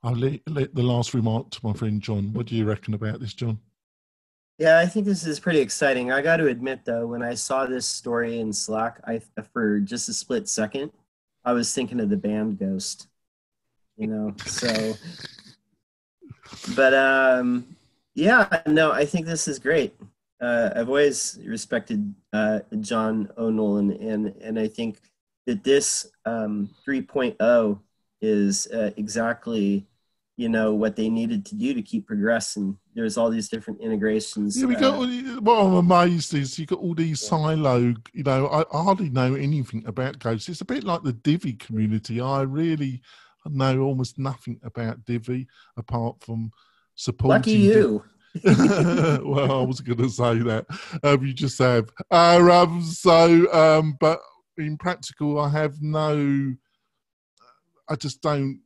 I'll let the last remark to my friend John. What do you reckon about this, John? Yeah, I think this is pretty exciting. I got to admit, though, when I saw this story in Slack, for just a split second, I was thinking of the band Ghost, so. But yeah, no, I think this is great. I've always respected John O'Nolan, and I think that this 3.0 is exactly what they needed to do to keep progressing. There's all these different integrations. Yeah, what I'm amazed is you got all these silo. I hardly know anything about Ghost. It's a bit like the Divi community. I really know almost nothing about Divi apart from supporting. Lucky you. Well, I was going to say that. You just have. But in practical, I have no. I just don't.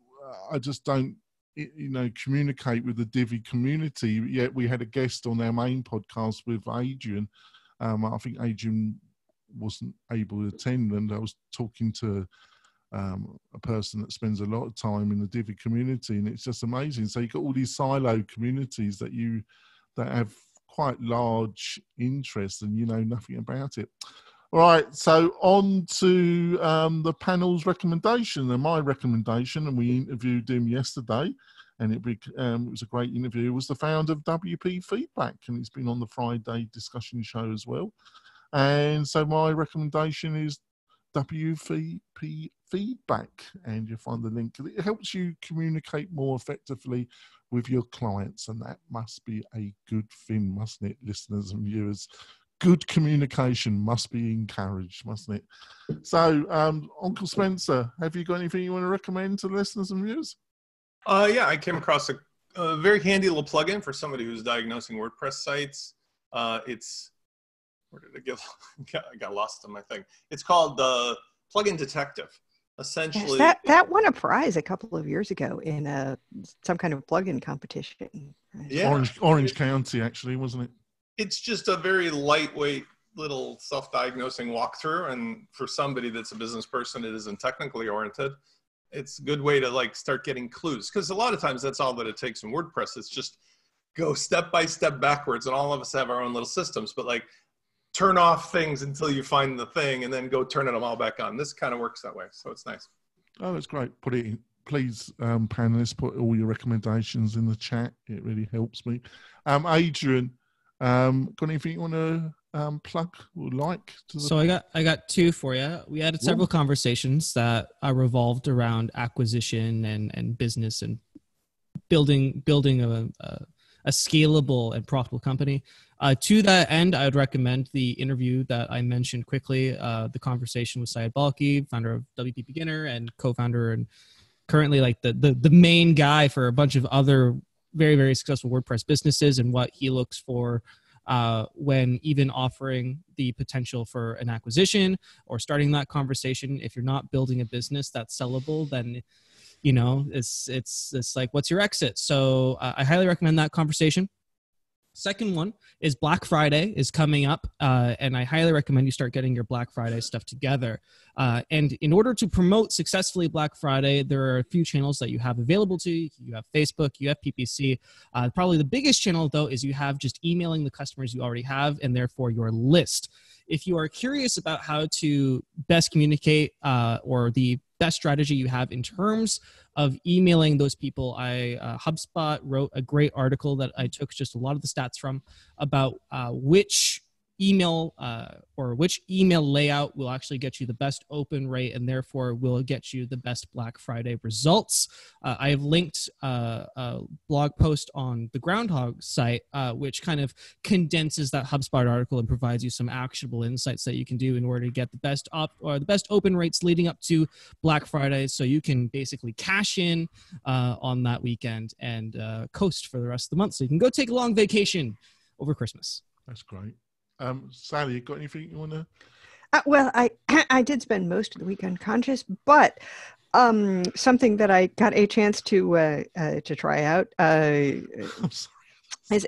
Communicate with the Divi community. Yet we had a guest on our main podcast with Adrian. I think Adrian wasn't able to attend, and I was talking to a person that spends a lot of time in the Divi community, and it's just amazing. So you've got all these silo communities that have quite large interest, and you know nothing about it. All right, so on to the panel's recommendation, and my recommendation, and we interviewed him yesterday, and it was a great interview, was the founder of WP Feedback, and he's been on the Friday discussion show as well. And so my recommendation is WP Feedback, and you'll find the link. It helps you communicate more effectively with your clients, and that must be a good thing, mustn't it, listeners and viewers? Good communication must be encouraged, mustn't it? So, Uncle Spencer, have you got anything you want to recommend to the listeners and viewers? Yeah, I came across a very handy little plugin for somebody who's diagnosing WordPress sites. Where did it get? I got lost on my thing. It's called Plugin Detective. Essentially, that won a prize a couple of years ago in some kind of plugin competition. yeah, Orange County, actually, wasn't it? it's just a very lightweight little self-diagnosing walkthrough, and for somebody that's a business person that isn't technically oriented, it's a good way to like start getting clues, because a lot of times that's all that it takes in WordPress. It's just go step by step backwards, and all of us have our own little systems, but like turn off things until you find the thing and then go turn them all back on. This kind of works that way, so it's nice. Oh, that's great. Put it in. Please, panelists, put all your recommendations in the chat. It really helps me. Adrian, got anything you want to plug or like? So I got two for you. We had several conversations that revolved around acquisition and business and building a scalable and profitable company. To that end, I would recommend the interview that I mentioned quickly, the conversation with Syed Balki, founder of WP Beginner and co-founder and currently like the main guy for a bunch of other very, very successful WordPress businesses, and what he looks for when even offering the potential for an acquisition or starting that conversation. If you're not building a business that's sellable, then it's like, what's your exit? So I highly recommend that conversation. Second one is Black Friday is coming up, and I highly recommend you start getting your Black Friday stuff together. And in order to promote successfully Black Friday, there are a few channels that you have available to you. You have Facebook, you have PPC. Probably the biggest channel, though, is you have just emailing the customers you already have, and therefore your list. If you are curious about how to best communicate or the best strategy you have in terms of emailing those people, HubSpot wrote a great article that I took just a lot of the stats from about which email or which email layout will actually get you the best open rate and therefore will get you the best Black Friday results. I have linked a blog post on the Groundhog site, which kind of condenses that HubSpot article and provides you some actionable insights that you can do in order to get the best the best open rates leading up to Black Friday, so you can basically cash in on that weekend and coast for the rest of the month, so you can go take a long vacation over Christmas. That's great. Sally, you got anything you want to? Well, I did spend most of the week unconscious, but something that I got a chance to try out is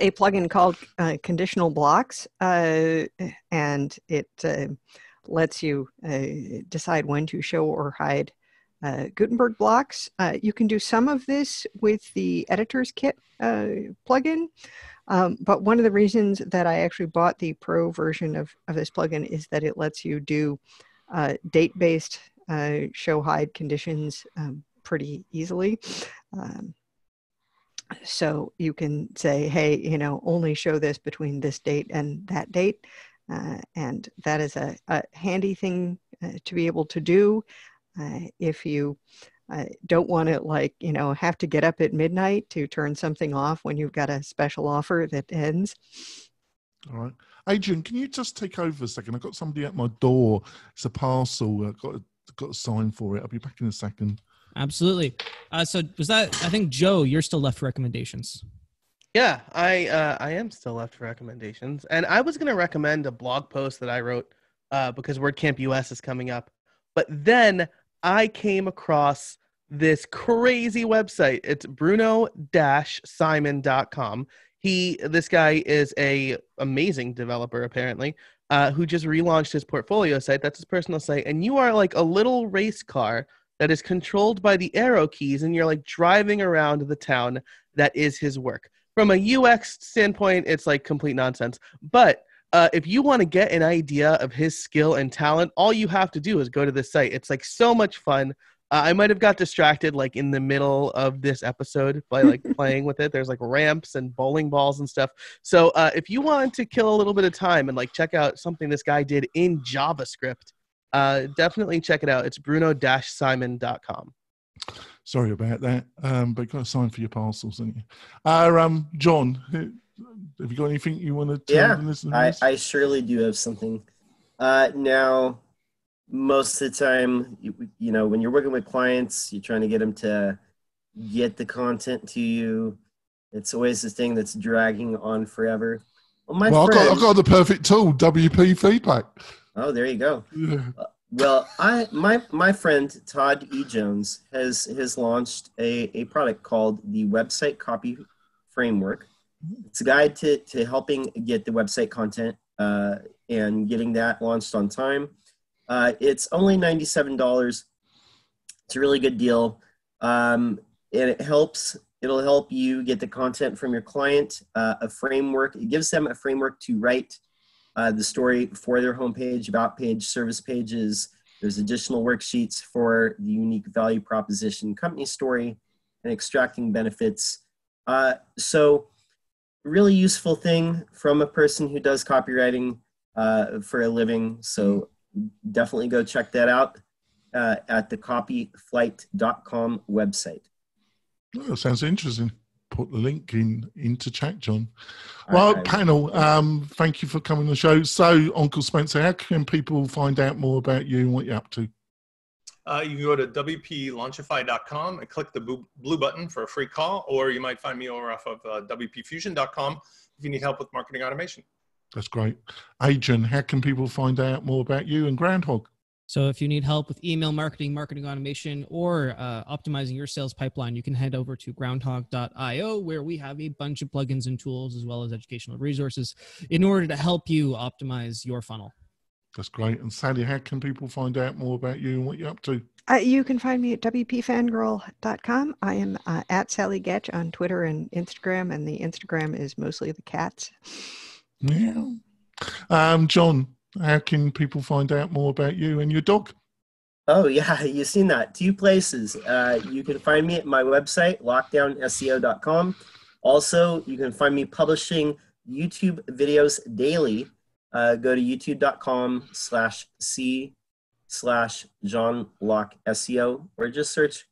a plugin called Conditional Blocks, and it lets you decide when to show or hide Gutenberg blocks. You can do some of this with the Editor's Kit plugin. But one of the reasons that I actually bought the pro version of this plugin is that it lets you do date-based show hide conditions pretty easily. So you can say, hey, only show this between this date and that date. And that is a handy thing to be able to do if you don't want to have to get up at midnight to turn something off when you've got a special offer that ends. All right. Adrian, can you just take over a second? I've got somebody at my door. It's a parcel. I've got a sign for it. I'll be back in a second. Absolutely. So was that, I think, Joe, you're still left for recommendations. Yeah, I am still left for recommendations. And I was going to recommend a blog post that I wrote because WordCamp US is coming up. But then I came across this crazy website. It's bruno-simon.com. This guy is a amazing developer, apparently, who just relaunched his portfolio site. That's his personal site. And you are like a little race car that is controlled by the arrow keys, and you're like driving around the town that is his work. From a UX standpoint, it's like complete nonsense. But if you want to get an idea of his skill and talent, all you have to do is go to this site. It's like so much fun. I might have got distracted like in the middle of this episode by like playing with it. There's like ramps and bowling balls and stuff. So if you want to kill a little bit of time and like check out something this guy did in JavaScript, definitely check it out. It's bruno-simon.com. Sorry about that, but you've got to sign for your parcels, haven't you? John, have you got anything you want to tell the listeners? I surely do have something. Now, most of the time, when you're working with clients, you're trying to get them to get the content to you. It's always this thing that's dragging on forever. Well, I've got the perfect tool, WP Feedback. Oh, there you go. Yeah. Well, my friend Todd E. Jones has launched a product called the Website Copy Framework. It's a guide to helping get the website content and getting that launched on time. It's only $97. It's a really good deal, and it'll help you get the content from your client, a framework. It gives them a framework to write the story for their homepage, about page, service pages. There's additional worksheets for the unique value proposition, company story, and extracting benefits. So really useful thing from a person who does copywriting for a living. So definitely go check that out at the copyflight.com website. Oh, sounds interesting. Put the link into chat, John. Well, panel, thank you for coming on the show. So, Uncle Spencer, how can people find out more about you and what you're up to? You can go to wplaunchify.com and click the blue button for a free call, or you might find me over off of wpfusion.com if you need help with marketing automation. That's great. Adrian, how can people find out more about you and Groundhog? So if you need help with email marketing, marketing automation, or optimizing your sales pipeline, you can head over to groundhog.io, where we have a bunch of plugins and tools as well as educational resources in order to help you optimize your funnel. That's great. And Sally, how can people find out more about you and what you're up to? You can find me at wpfangirl.com. I am at Sally Getch on Twitter and Instagram, and the Instagram is mostly the cats. Yeah. John, how can people find out more about you and your dog? Oh, yeah, you've seen that. 2 places. You can find me at my website, lockdownseo.com. Also, you can find me publishing YouTube videos daily. Go to youtube.com/c/JohnLockSEO, or just search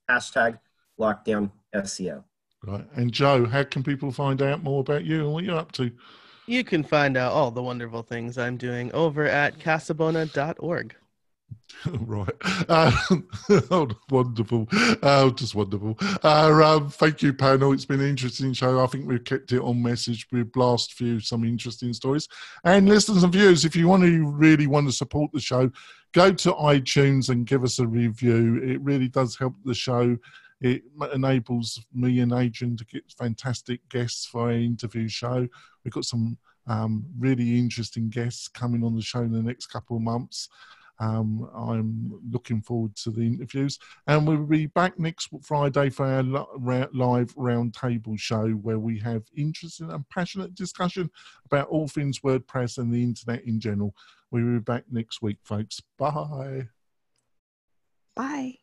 #LockdownSEO. Right. And Joe, how can people find out more about you and what you're up to? You can find out all the wonderful things I'm doing over at casabona.org. Right. Wonderful. Just wonderful. Thank you, panel. It's been an interesting show. I think we've kept it on message. We've blasted through some interesting stories. And listeners and viewers, if you really want to support the show, go to iTunes and give us a review. It really does help the show. It enables me and Adrian to get fantastic guests for our interview show. We've got some really interesting guests coming on the show in the next couple of months. I'm looking forward to the interviews, and we'll be back next Friday for our live roundtable show, where we have interesting and passionate discussion about all things WordPress and the internet in general. We'll be back next week, folks. Bye. Bye.